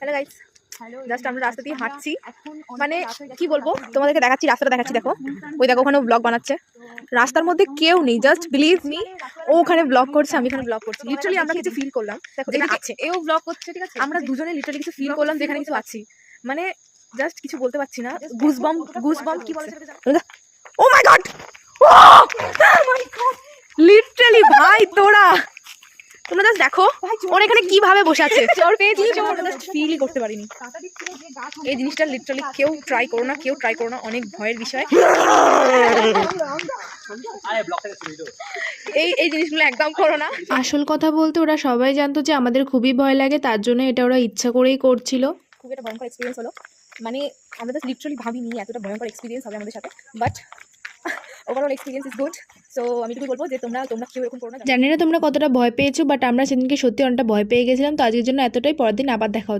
Hello guys, just আমরা রাস্তা দিয়ে হাঁটছি, মানে কি বলবো তোমাদেরকে দেখাচ্ছি, রাস্তাটা দেখাচ্ছি। দেখো ওই দেখো ওখানে ব্লগ বানাচ্ছে, রাস্তার মধ্যে কেউ নেই, জাস্ট বিলিভ মি ও ওখানে ব্লগ করছে, আমি এখানে ব্লগ করছি। লিটারালি আমরা কিছু ফিল করলাম, দেখো যেটা আছে, এও ব্লগ করছে, ঠিক আছে, আমরা দুজনে লিটারালি কিছু ফিল করলাম যেখানে কিছু আছি, মানে জাস্ট কিছু বলতে পারছি না। গুজবাম কি বলে ও মাই গড, ও মাই গড, লিটারালি ভাই তোমরা জাস্ট দেখো ওর এখানে কিভাবে বসে আছে, ওর পেয়েছি আমরা জাস্ট ফিলই করতে পারিনি। এই জিনিসটা লিটারালি কেউ ট্রাই করো না, কেউ ট্রাই করো না, অনেক ভয়ের বিষয়। এই জিনিসগুলো একদম করো না। আসল কথা বলতে ওরা সবাই জানতো যে আমাদের খুবই ভয় লাগে, তার জন্য এটা ওরা ইচ্ছা করেই করছিল। খুব একটা ভয়ঙ্কর এক্সপিরিয়েন্স হলো, মানে আমরা জাস্ট লিটারালি ভাবিনি এতটা ভয়ঙ্কর এক্সপিরিয়েন্স হবে আমাদের সাথে, but overall experience is good. So আমি একটু বলবো যে তোমরা কেউ এরকম করো না। জানি না তোমরা কতটা ভয় পেয়েছো, বাট আমরা সেদিনকে সত্যি অনেকটা ভয় পেয়ে গেছিলাম। তো আজকের জন্য এতটাই, পরের দিন আবার দেখা হচ্ছে।